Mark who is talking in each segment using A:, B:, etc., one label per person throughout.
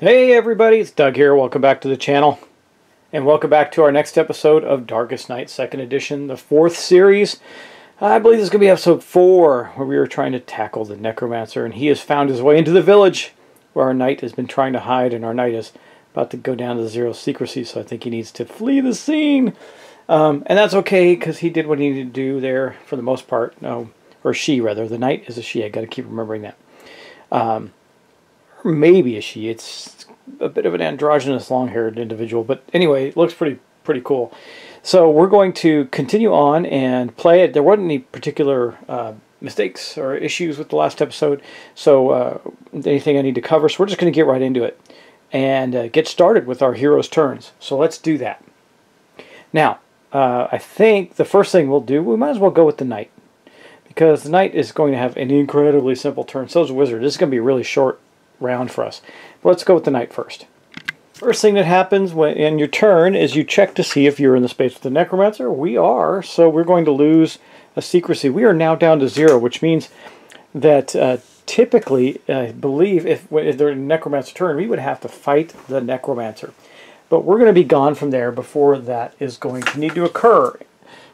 A: Hey everybody, it's Doug here. Welcome back to the channel. And welcome back to our next episode of Darkest Night 2nd Edition, the 4th series. I believe this is going to be episode 4, where we were trying to tackle the Necromancer, and he has found his way into the village, where our knight has been trying to hide, and our knight is about to go down to 0 secrecy, so I think he needs to flee the scene. And that's okay, because he did what he needed to do there, for the most part. No, or she, rather. The knight is a she. I got to keep remembering that. Or maybe a she. It's a bit of an androgynous long-haired individual, but anyway, it looks pretty cool. So we're going to continue on and play it. There wasn't any particular mistakes or issues with the last episode, so anything I need to cover. So we're just going to get right into it and get started with our hero's turns. So let's do that. Now, I think the first thing we'll do, we might as well go with the knight, because the knight is going to have an incredibly simple turn. So is the wizard. This is going to be a really short round for us. But let's go with the knight first. First thing that happens when in your turn is you check to see if you're in the space with the Necromancer. We are, so we're going to lose a secrecy. We are now down to 0, which means that typically, I believe, if they're in Necromancer turn, we would have to fight the Necromancer. But we're going to be gone from there before that is going to need to occur.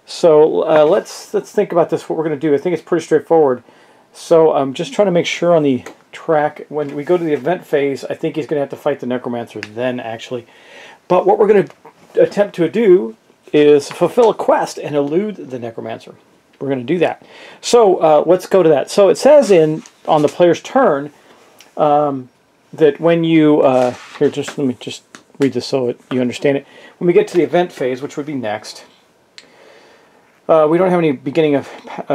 A: So let's think about this, what we're going to do. I think it's pretty straightforward. So I'm just trying to make sure on the track, when we go to the event phase, I think he's going to have to fight the Necromancer then, actually. But what we're going to attempt to do is fulfill a quest and elude the Necromancer. We're going to do that. So let's go to that. So it says on the player's turn that when you... here, let me just read this so you understand it. When we get to the event phase, which would be next... we don't have any beginning of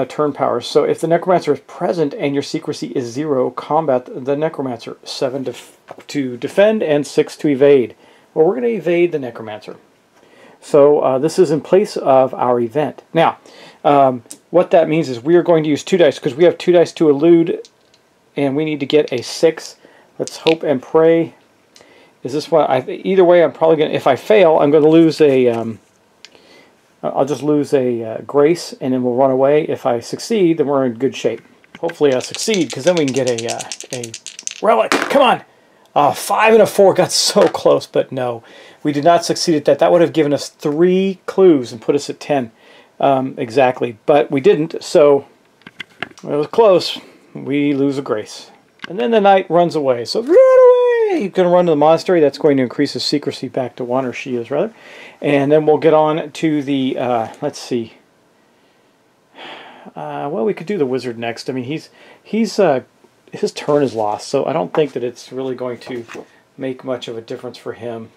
A: turn powers, so if the Necromancer is present and your secrecy is 0, combat the Necromancer. 7 to defend and 6 to evade. Well, we're going to evade the Necromancer. So this is in place of our event. Now, what that means is we are going to use 2 dice, because we have 2 dice to elude, and we need to get a 6. Let's hope and pray. Is this one? Either way, I'm probably going to, if I fail, I'm going to lose a... I'll just lose a grace, and then we'll run away. If I succeed, then we're in good shape. Hopefully I succeed, because then we can get a relic. Come on! 5 and a 4 got so close, but no. We did not succeed at that. That would have given us 3 clues and put us at 10. Exactly. But we didn't, so it was close. We lose a grace. And then the knight runs away. So run away! He's going to run to the monastery. That's going to increase his secrecy back to 1, or she is, rather. And then we'll get on to the, let's see. Well, we could do the wizard next. I mean, his turn is lost, so I don't think that it's really going to make much of a difference for him.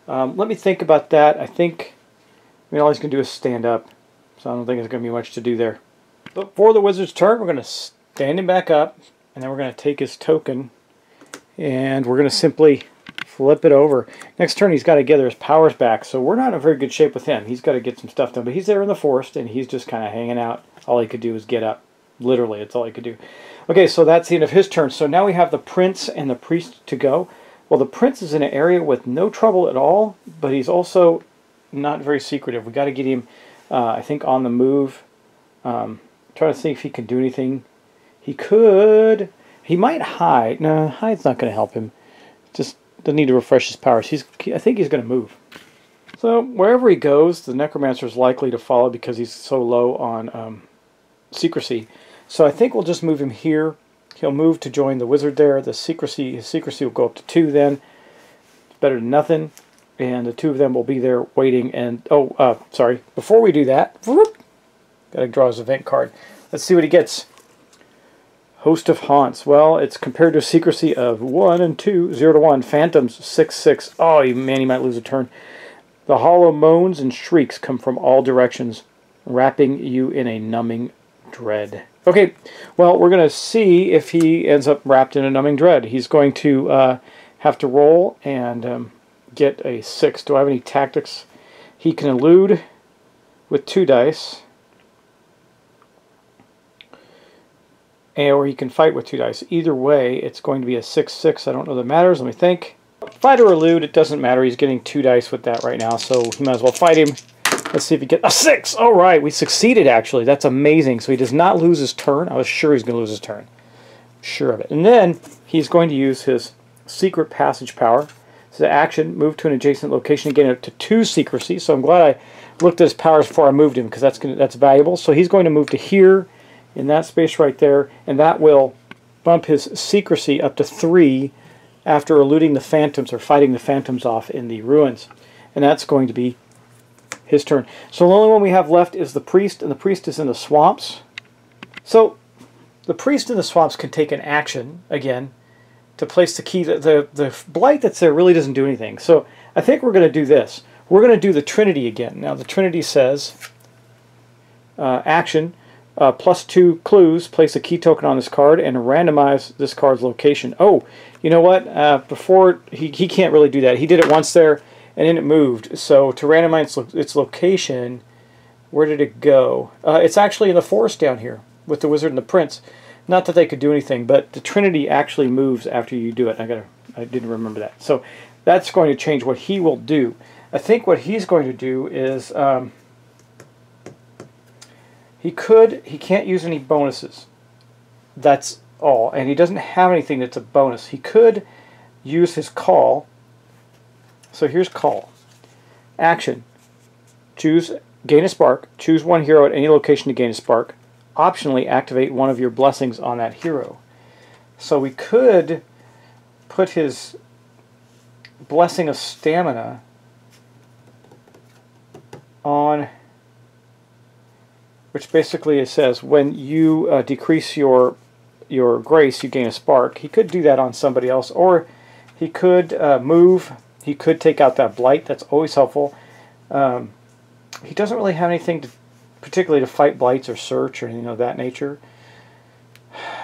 A: Let me think about that. I think, all he's going to do is stand up, so I don't think there's going to be much to do there. But for the wizard's turn, we're going to stand him back up, and then we're going to take his token, and we're going to simply flip it over. Next turn he's got to gather his powers back, so we're not in a very good shape with him. He's got to get some stuff done, but he's there in the forest, and he's just kind of hanging out. All he could do is get up. Literally, that's all he could do. Okay, so that's the end of his turn. So now we have the prince and the priest to go. Well, the prince is in an area with no trouble at all, but he's also not very secretive. We got to get him, I think, on the move. Trying to see if he can do anything. He could. He might hide. No, hide's not going to help him. Just doesn't need to refresh his powers. I think he's going to move. So wherever he goes, the Necromancer is likely to follow because he's so low on secrecy. So I think we'll just move him here. He'll move to join the wizard there. His secrecy will go up to 2 then. It's better than nothing. And the 2 of them will be there waiting. And sorry. Before we do that, got to draw his event card. Let's see what he gets. Host of Haunts. Well, it's compared to a secrecy of 1 and 2, 0 to 1. Phantoms, 6, 6. Oh, man, he might lose a turn. The hollow moans and shrieks come from all directions, wrapping you in a numbing dread. Okay, well, we're going to see if he ends up wrapped in a numbing dread. He's going to have to roll and get a 6. Do I have any tactics? He can elude with 2 dice. Or he can fight with 2 dice. Either way, it's going to be a 6-6. I don't know that matters. Let me think. Fight or elude, it doesn't matter. He's getting 2 dice with that right now, so he might as well fight him. Let's see if he gets a 6. All right, we succeeded, actually. That's amazing. So he does not lose his turn. I was sure he's going to lose his turn. Sure of it. And then he's going to use his secret passage power. So the action, move to an adjacent location and gain up to 2 secrecy. So I'm glad I looked at his powers before I moved him, because that's valuable. So he's going to move to here, in that space right there, and that will bump his secrecy up to 3 after eluding the phantoms or fighting the phantoms off in the ruins. And that's going to be his turn. So the only one we have left is the priest, and the priest is in the swamps. So the priest in the swamps can take an action, again, to place the key. The blight that's there really doesn't do anything. So I think we're going to do this. We're going to do the Trinity again. Now the Trinity says, action, +2 clues, place a key token on this card and randomize this card's location. Oh, you know what? Before, he can't really do that. He did it once there, and then it moved. So to randomize its location, where did it go? It's actually in the forest down here with the wizard and the prince. Not that they could do anything, but the Trinity actually moves after you do it. I didn't remember that. So that's going to change what he will do. I think what he's going to do is he can't use any bonuses. That's all, and he doesn't have anything that's a bonus. He could use his call. So here's call. Action. Choose, gain a spark. Choose one hero at any location to gain a spark. Optionally activate one of your blessings on that hero. So we could put his blessing of stamina on, which basically it says when you decrease your grace, you gain a spark. He could do that on somebody else, or he could move. He could take out that blight. That's always helpful. He doesn't really have anything particularly to fight blights or search or anything of that nature.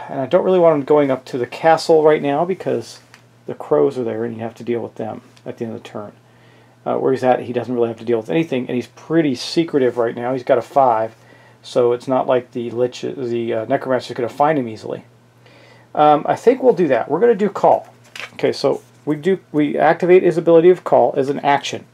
A: And I don't really want him going up to the castle right now because the crows are there and you have to deal with them at the end of the turn. Where he's at, he doesn't really have to deal with anything, and he's pretty secretive right now. He's got a 5, so it's not like the Necromancer is going to find him easily. I think we'll do that. We're going to do call. Okay, so we activate his ability of call as an action.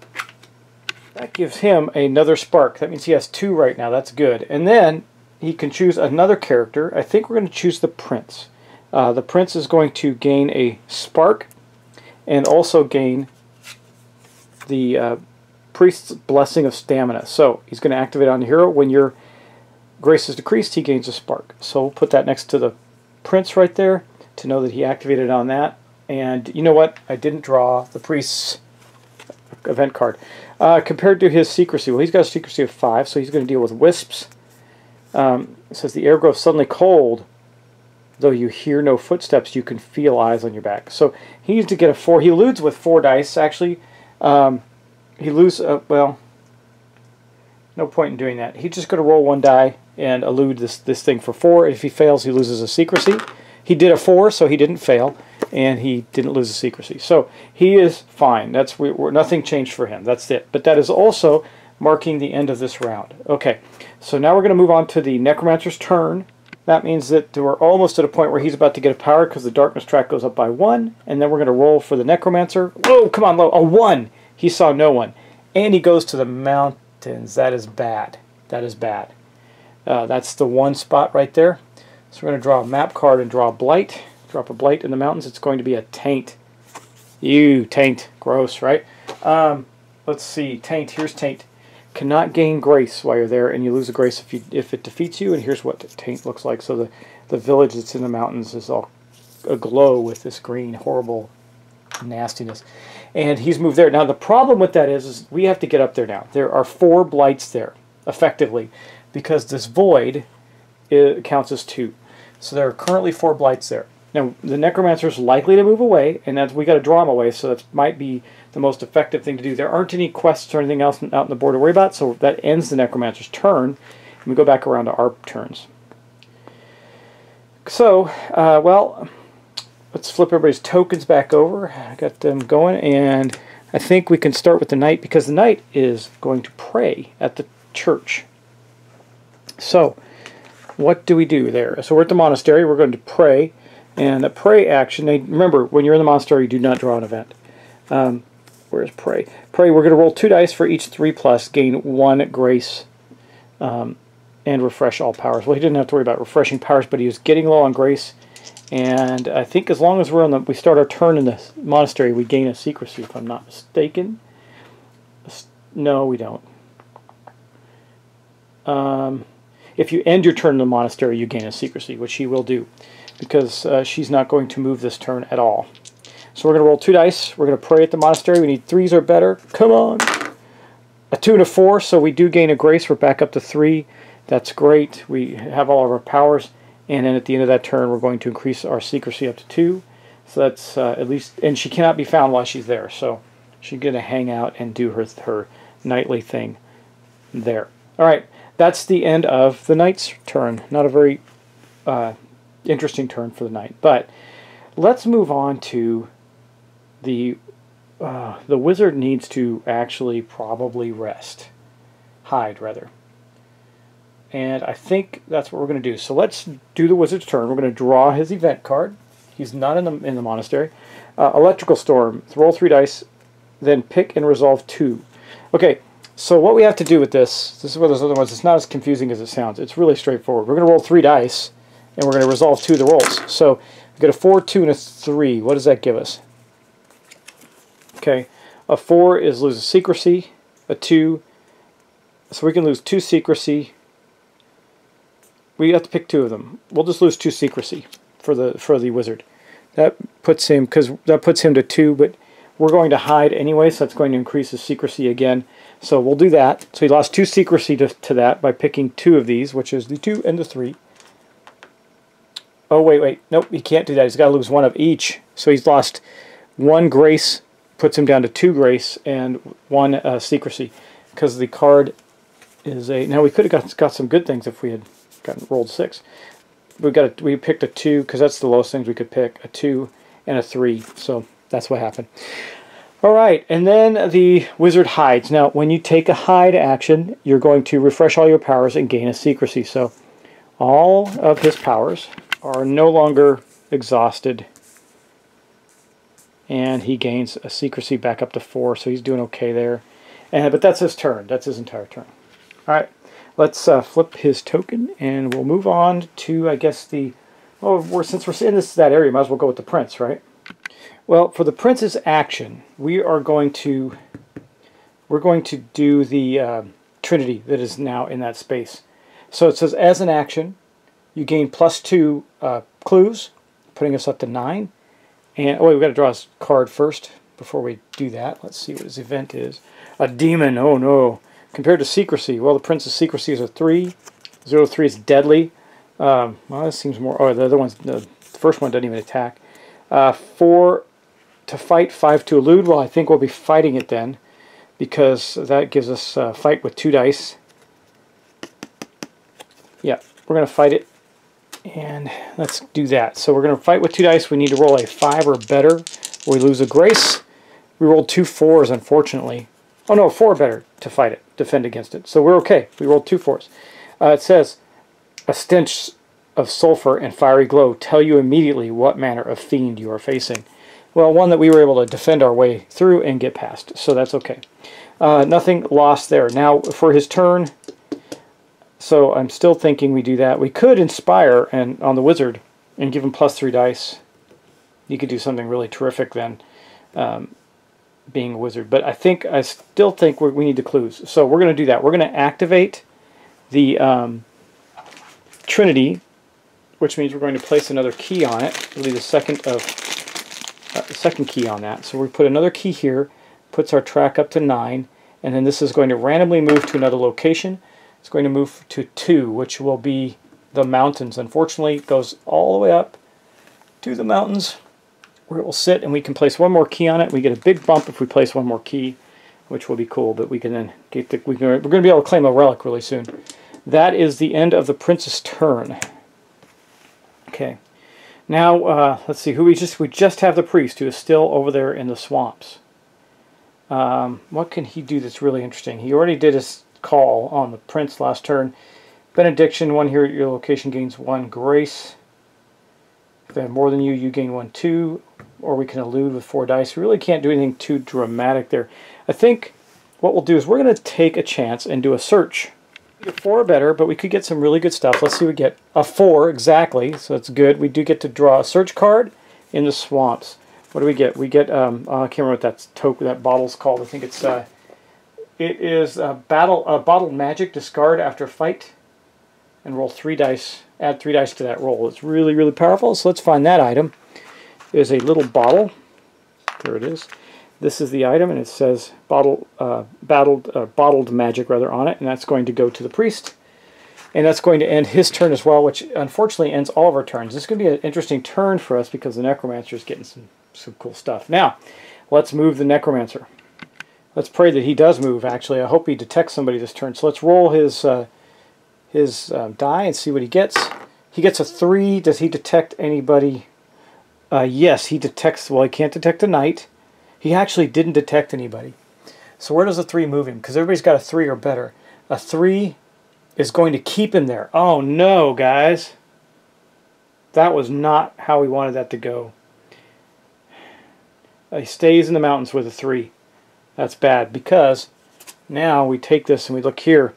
A: That gives him another spark. That means he has 2 right now. That's good. And then he can choose another character. I think we're going to choose the prince. The prince is going to gain a spark and also gain the priest's blessing of stamina. So he's going to activate on the hero. When your grace is decreased, he gains a spark. So we'll put that next to the prince right there to know that he activated on that. And you know what? I didn't draw the priest's event card. Compared to his secrecy, well, he's got a secrecy of 5, so he's going to deal with wisps. It says the air grows suddenly cold. Though you hear no footsteps, you can feel eyes on your back. So he needs to get a 4. He eludes with 4 dice, actually. He loses, well, no point in doing that. He's just going to roll 1 die and elude this thing for 4. If he fails, he loses a secrecy. He did a 4, so he didn't fail, and he didn't lose a secrecy. So he is fine. Nothing changed for him. That's it. But that is also marking the end of this round. Okay, so now we're going to move on to the Necromancer's turn. That means that we're almost at a point where he's about to get a power because the darkness track goes up by 1, and then we're going to roll for the Necromancer. Whoa, come on, low. A 1. He saw no one. And he goes to the mountains. That is bad. That is bad. That's the 1 spot right there. So we're going to draw a map card and draw a blight. Drop a blight in the mountains. It's going to be a taint. Ew, taint. Gross, right? Let's see. Taint. Here's taint. Cannot gain grace while you're there, and you lose a grace if it defeats you. And here's what the taint looks like. So the village that's in the mountains is all aglow with this green, horrible nastiness. And he's moved there. Now the problem with that is we have to get up there now. There are 4 blights there, effectively, because this void counts as 2. So there are currently 4 blights there. Now the Necromancer is likely to move away, and we got to draw him away, so that might be the most effective thing to do. There aren't any quests or anything else out on the board to worry about, so that ends the Necromancer's turn, and we go back around to our turns. So, well, let's flip everybody's tokens back over. I got them going, and I think we can start with the knight, because the knight is going to pray at the church. So, what do we do there? So we're at the monastery. We're going to pray, and a pray action. Remember, when you're in the monastery, you do not draw an event. Where's pray? Pray, we're going to roll 2 dice for each 3+, gain 1 grace, and refresh all powers. Well, he didn't have to worry about refreshing powers, but he was getting low on grace, And I think as long as we start our turn in the monastery, we gain a secrecy, if I'm not mistaken. No, we don't. If you end your turn in the monastery, you gain a secrecy, which she will do, because she's not going to move this turn at all. So we're going to roll 2 dice. We're going to pray at the monastery. We need 3s or better. Come on! A 2 and a 4, so we do gain a grace. We're back up to 3. That's great. We have all of our powers. And then at the end of that turn, we're going to increase our secrecy up to 2. So that's at least... And she cannot be found while she's there. So she's going to hang out and do her nightly thing there. All right. That's the end of the knight's turn. Not a very interesting turn for the knight. But let's move on to the wizard needs to actually probably rest. Hide, rather. And I think that's what we're going to do. So let's do the wizard's turn. We're going to draw his event card. He's not in the monastery. Electrical storm. Roll 3 dice, then pick and resolve 2. Okay, so what we have to do with this is one of those other ones. It's not as confusing as it sounds. It's really straightforward. We're going to roll 3 dice, and we're going to resolve 2 of the rolls. So we get a 4, 2, and a 3. What does that give us? Okay, a 4 is lose a secrecy. A 2, so we can lose 2 secrecy. We have to pick 2 of them. We'll just lose 2 secrecy for the wizard. That puts him to 2, but we're going to hide anyway, so that's going to increase his secrecy again. So we'll do that. So he lost 2 secrecy to that by picking 2 of these, which is the 2 and the 3. Oh wait, nope, he can't do that. He's got to lose 1 of each. So he's lost 1 grace, puts him down to 2 grace and 1 secrecy, because the card is a. Now we could have got some good things if we had rolled 6. We picked a 2 because that's the lowest things we could pick. A 2 and a 3. So that's what happened. All right, and then the wizard hides. Now, when you take a hide action, you're going to refresh all your powers and gain a secrecy. So all of his powers are no longer exhausted, and he gains a secrecy back up to 4. So he's doing okay there. But that's his turn. That's his entire turn. All right. Let's flip his token, and we'll move on to, I guess, the... Oh, since we're in that area, might as well go with the prince, right? Well, for the prince's action, we're going to do the trinity that is now in that space. So it says, as an action, you gain +2 clues, putting us up to 9. And oh, wait, we've got to draw his card first before we do that. Let's see what his event is. A demon. Oh no. Compared to secrecy, well, the prince's secrecy is a 3. 0 3 is deadly. Well, this seems more... Oh, the other one's... The first one doesn't even attack. 4 to fight, 5 to elude. Well, I think we'll be fighting it then, because that gives us fight with 2 dice. Yeah, we're going to fight it. And let's do that. So we're going to fight with 2 dice. We need to roll a 5 or better, or we lose a grace. We rolled 2 4s, unfortunately. Oh no, 4 better to fight it, defend against it. So we're okay. We rolled 2 4s. It says, a stench of sulfur and fiery glow tell you immediately what manner of fiend you are facing. Well, one that we were able to defend our way through and get past, so that's okay. Nothing lost there. Now, for his turn, so I'm still thinking we do that. We could inspire on the wizard and give him +3 dice. You could do something really terrific then. Being a wizard, but I still think we need the clues. So we're going to do that. We're going to activate the Trinity, which means we're going to place another key on it. It'll be the second key on that. So we put another key here, puts our track up to 9, and then this is going to randomly move to another location. It's going to move to 2, which will be the mountains. Unfortunately, it goes all the way up to the mountains, where it will sit, and we can place 1 more key on it. We get a big bump if we place 1 more key, which will be cool, but we can then get we're going to be able to claim a relic really soon. That is the end of the prince's turn. Okay. Now, let's see, we just have the priest, who is still over there in the swamps. What can he do that's really interesting? He already did his call on the prince last turn. Benediction, 1 here at your location gains 1 grace. If they have more than you, you gain 1, 2. Or we can elude with 4 dice. We really can't do anything too dramatic there. I think what we'll do is we're going to take a chance and do a search Either 4 or better, but we could get some really good stuff. Let's see what we get. A 4, exactly, so that's good. We do get to draw a search card in the swamps. What do we get? We get, I can't remember what that bottle's called. I think it's, it is bottled magic, discard after fight, and roll 3 dice, add 3 dice to that roll. It's really, really powerful, so let's find that item. There's a little bottle. There it is. This is the item, and it says bottled magic rather on it, and that's going to go to the priest. And that's going to end his turn as well, which unfortunately ends all of our turns. This is going to be an interesting turn for us because the Necromancer is getting some cool stuff. Now, let's move the Necromancer. Let's pray that he does move, actually. I hope he detects somebody this turn. So let's roll his die and see what he gets. He gets a 3. Does he detect anybody? Yes, he detects. Well, he can't detect a knight. He actually didn't detect anybody. So where does a 3 move him? Because everybody's got a 3 or better. A 3 is going to keep him there. Oh no, guys. That was not how we wanted that to go. He stays in the mountains with a 3. That's bad, because now we take this and we look here.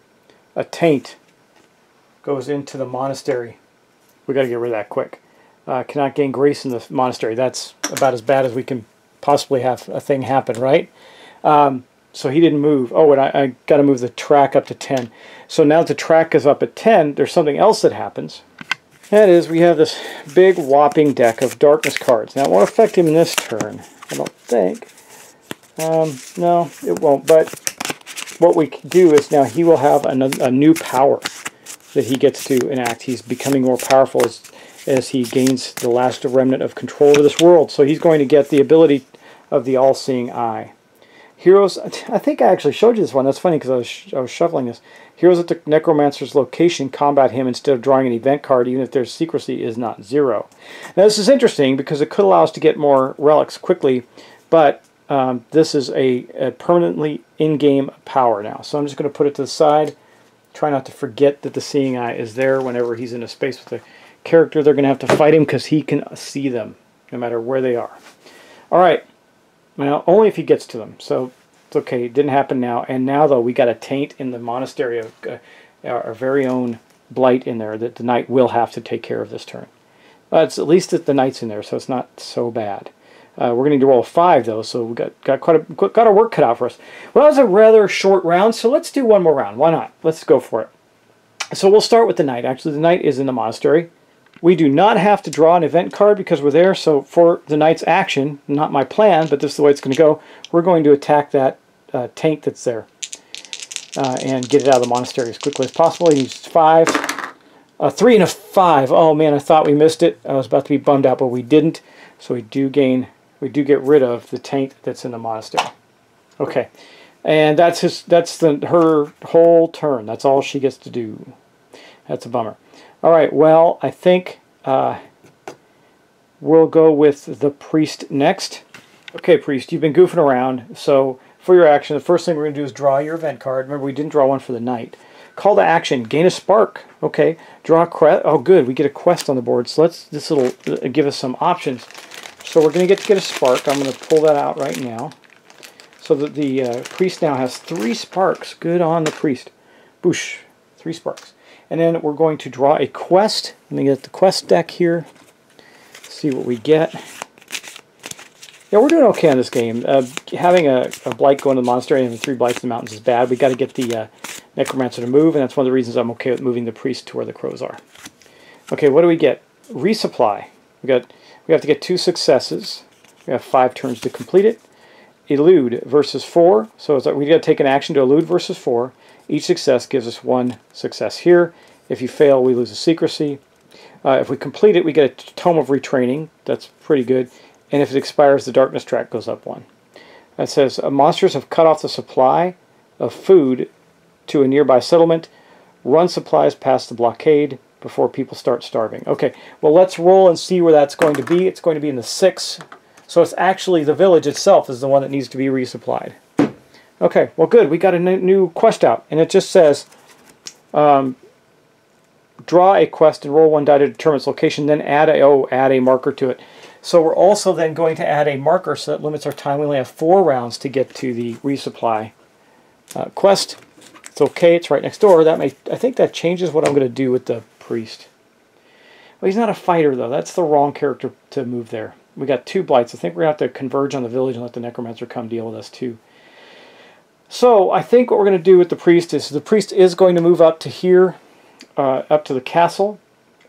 A: A taint goes into the monastery. We got to get rid of that quick. Cannot gain grace in the monastery. That's about as bad as we can possibly have a thing happen, right? So he didn't move. Oh, and I got to move the track up to 10. So now that the track is up at 10, there's something else that happens. That is, we have this big whopping deck of darkness cards. Now, it won't affect him in this turn, I don't think. No, it won't. But what we can do is now he will have a new power that he gets to enact. He's becoming more powerful as he gains the last remnant of control over this world. So he's going to get the ability of the all-seeing eye. Heroes, I think I actually showed you this one. That's funny because I was shuffling this. Heroes at the Necromancer's location combat him instead of drawing an event card, even if their secrecy is not 0. Now this is interesting because it could allow us to get more relics quickly, but this is a permanently in-game power now. So I'm just going to put it to the side. Try not to forget that the seeing eye is there whenever he's in a space with a character. They're going to have to fight him because he can see them no matter where they are. Alright. Well, only if he gets to them. So it's okay. It didn't happen now. And now, though, we got a taint in the monastery of our very own blight in there that the knight will have to take care of this turn. It's at least that the knight's in there, so it's not so bad. We're going to need to roll a 5, though, so we got our work cut out for us. Well, that was a rather short round, so let's do one more round. Why not? Let's go for it. So we'll start with the knight. Actually, the knight is in the monastery. We do not have to draw an event card because we're there, so for the knight's action, not my plan, but this is the way it's going to go, we're going to attack that taint that's there and get it out of the monastery as quickly as possible. He needs 5. A 3 and a 5. Oh man, I thought we missed it. I was about to be bummed out, but we didn't. So we do get rid of the taint that's in the monastery. Okay, and that's her whole turn. That's all she gets to do. That's a bummer. All right, well, I think we'll go with the priest next. Okay, priest, you've been goofing around, so for your action, the first thing we're going to do is draw your event card. Remember, we didn't draw one for the knight. Call to action, gain a spark. Okay, draw a quest. Oh, good, we get a quest on the board, so this will give us some options. So we're going to get a spark. I'm going to pull that out right now. So that the priest now has 3 sparks. Good on the priest. Boosh, 3 sparks. And then we're going to draw a quest. Let me get the quest deck here. See what we get. Yeah, we're doing okay on this game. Having a blight go into the monastery and 3 blights in the mountains is bad. We got to get the Necromancer to move, and that's one of the reasons I'm okay with moving the priest to where the crows are. Okay, what do we get? Resupply. We have to get 2 successes. We have 5 turns to complete it. Elude versus 4. So it's like we got to take an action to elude versus 4. Each success gives us 1 success here. If you fail, we lose a secrecy. If we complete it, we get a Tome of Retraining. That's pretty good. And if it expires, the darkness track goes up 1. That says, monsters have cut off the supply of food to a nearby settlement. Run supplies past the blockade before people start starving. Okay, well, let's roll and see where that's going to be. It's going to be in the 6. So it's actually the village itself is the one that needs to be resupplied. Okay, well, good. We got a new quest out, and it just says, draw a quest and roll 1 die to determine its location, then add a marker to it. So we're also then going to add a marker, so that limits our time. We only have 4 rounds to get to the resupply quest. It's okay, it's right next door. I think that changes what I'm going to do with the priest. Well, he's not a fighter, though. That's the wrong character to move there. We got 2 blights. I think we're going to have to converge on the village and let the Necromancer come deal with us, too. So, I think what we're going to do with the priest is going to move up to here, up to the castle,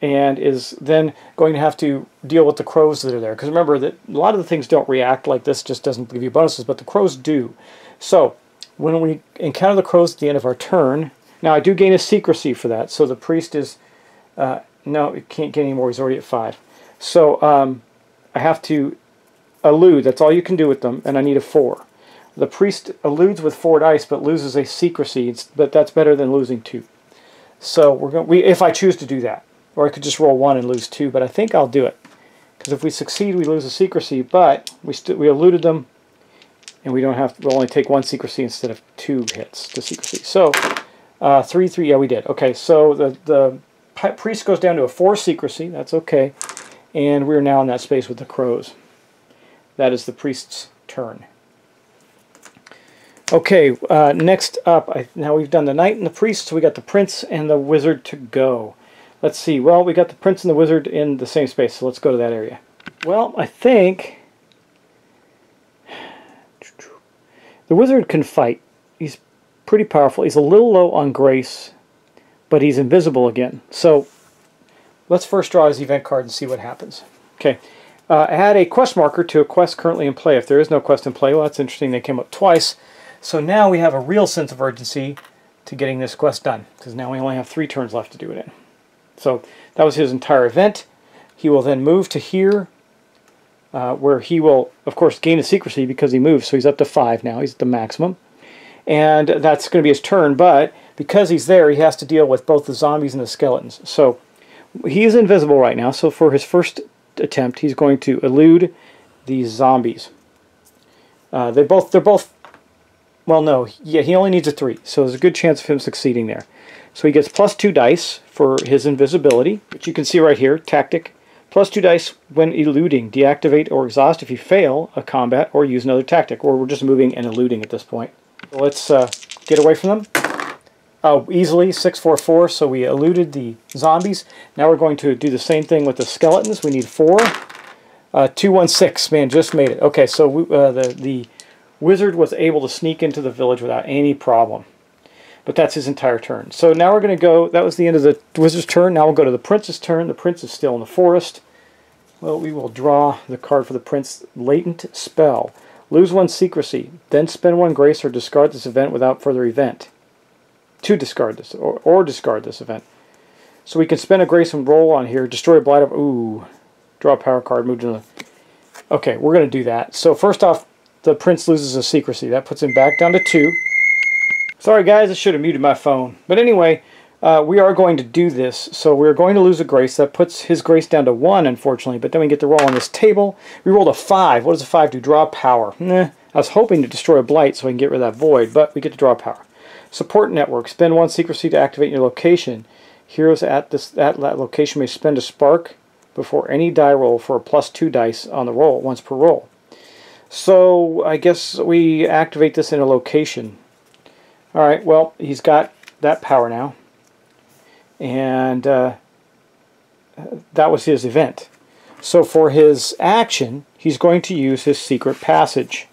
A: and is then going to have to deal with the crows that are there. Because remember that a lot of the things don't react like this, just doesn't give you bonuses, but the crows do. So, when we encounter the crows at the end of our turn, now I do gain a secrecy for that, so the priest is, no, it can't get any more, he's already at 5. So, I have to elude, that's all you can do with them, and I need a 4. The priest eludes with 4 dice, but loses a secrecy, but that's better than losing 2. So, if I choose to do that. Or I could just roll 1 and lose 2, but I think I'll do it. Because if we succeed, we lose a secrecy, but we eluded them, and we'll only take 1 secrecy instead of 2 hits to secrecy. So, 3, yeah, we did. Okay, so the priest goes down to a 4 secrecy, that's okay, and we're now in that space with the crows. That is the priest's turn. Okay, next up, now we've done the knight and the priest, so we got the prince and the wizard to go. Let's see, well, we got the prince and the wizard in the same space, so let's go to that area. Well, I think the wizard can fight. He's pretty powerful. He's a little low on grace, but he's invisible again. So let's first draw his event card and see what happens. Okay, add a quest marker to a quest currently in play. If there is no quest in play, well, that's interesting. They came up twice. So now we have a real sense of urgency to getting this quest done, because now we only have 3 turns left to do it in. So that was his entire event. He will then move to here, where he will, of course, gain a secrecy because he moves. So he's up to 5 now. He's at the maximum. And that's going to be his turn. But because he's there, he has to deal with both the zombies and the skeletons. So he is invisible right now. So for his first attempt, he's going to elude these zombies. They're both. Well, no. Yeah, he only needs a 3. So there's a good chance of him succeeding there. So he gets plus 2 dice for his invisibility, which you can see right here, tactic. Plus 2 dice when eluding. Deactivate or exhaust if you fail a combat or use another tactic. Or we're just moving and eluding at this point. So let's get away from them. Oh, easily, 6, 4, 4. So we eluded the zombies. Now we're going to do the same thing with the skeletons. We need 4. 2, 1, 6. Man, just made it. Okay, so the wizard was able to sneak into the village without any problem. But that's his entire turn. So now we're going to go, that was the end of the wizard's turn. Now we'll go to the prince's turn. The prince is still in the forest. Well, we will draw the card for the prince. Latent spell. Lose 1 secrecy. Then spend 1 grace or discard this event without further event. To discard this, or discard this event. So we can spend a grace and roll on here. Destroy a blight of, ooh. Draw a power card, move to the... Okay, we're going to do that. So first off, the prince loses a secrecy. That puts him back down to 2. Sorry guys, I should have muted my phone. But anyway, we are going to do this. So we're going to lose a grace. That puts his grace down to 1, unfortunately. But then we get to roll on this table. We rolled a 5. What does a 5 do? Draw power. Nah, I was hoping to destroy a blight so I can get rid of that void, but we get to draw power. Support network. Spend 1 secrecy to activate your location. Heroes at that location may spend a spark before any die roll for a plus 2 dice on the roll, once per roll. So I guess we activate this in a location. Alright, well, he's got that power now. And that was his event. So for his action, he's going to use his secret passage.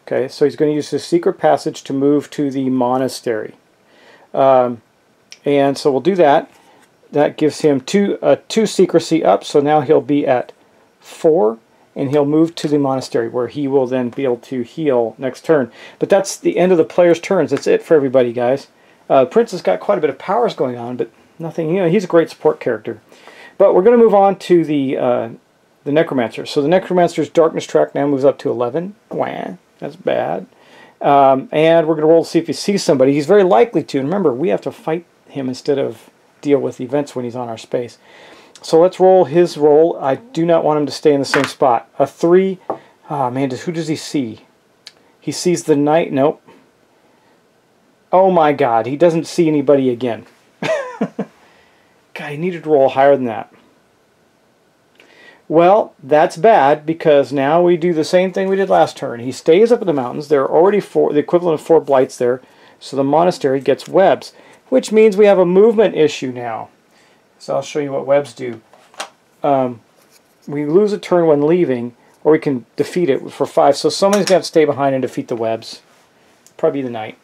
A: Okay, so he's going to use his secret passage to move to the monastery. And so we'll do that. That gives him 2 secrecy up, so now he'll be at 4. And he'll move to the monastery where he will then be able to heal next turn. But that's the end of the player's turns. That's it for everybody, guys. Prince has got quite a bit of powers going on, but nothing, you know, he's a great support character. But we're going to move on to the Necromancer. So the Necromancer's darkness track now moves up to 11. Wah, that's bad. And we're going to roll to see if he sees somebody. He's very likely to. And remember, we have to fight him instead of deal with events when he's on our space. So let's roll his roll. I do not want him to stay in the same spot. A 3. Oh man, who does he see? He sees the knight. Nope. Oh my god, he doesn't see anybody again. God, he needed to roll higher than that. Well, that's bad because now we do the same thing we did last turn. He stays up in the mountains. There are already 4, the equivalent of 4 blights there. So the monastery gets webs, which means we have a movement issue now. So I'll show you what webs do. We lose a turn when leaving, or we can defeat it for 5. So somebody's going to have to stay behind and defeat the webs. Probably the knight.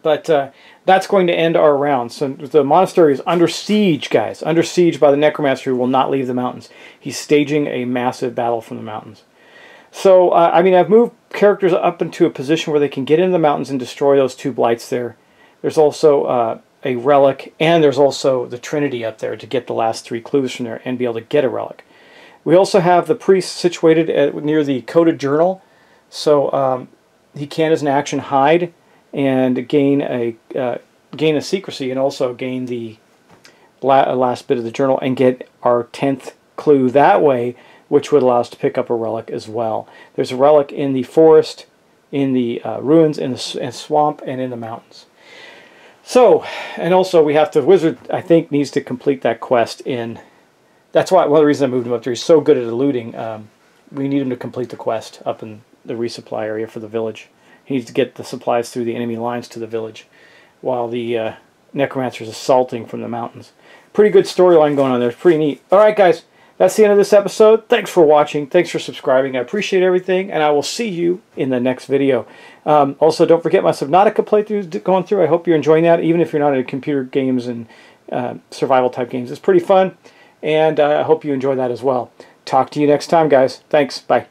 A: But that's going to end our round. So the monastery is under siege, guys. Under siege by the Necromancer, who will not leave the mountains. He's staging a massive battle from the mountains. So, I mean, I've moved characters up into a position where they can get into the mountains and destroy those 2 blights there. There's also a relic, and there's also the Trinity up there to get the last 3 clues from there and be able to get a relic. We also have the priest situated near the coded journal. So he can, as an action, hide and gain a secrecy, and also gain the last bit of the journal and get our 10th clue that way, which would allow us to pick up a relic as well. There's a relic in the forest, in the ruins, in the swamp, and in the mountains. So, and also we have to, Wizard, I think, needs to complete that quest in, that's why, one of the reasons I moved him up there. He's so good at eluding. We need him to complete the quest up in the resupply area for the village. He needs to get the supplies through the enemy lines to the village, while the Necromancer is assaulting from the mountains. Pretty good storyline going on there. It's pretty neat. Alright guys, that's the end of this episode. Thanks for watching. Thanks for subscribing. I appreciate everything, and I will see you in the next video. Also, don't forget my Subnautica playthrough going through. I hope you're enjoying that, even if you're not into computer games and survival type games. It's pretty fun, and I hope you enjoy that as well. Talk to you next time, guys. Thanks. Bye.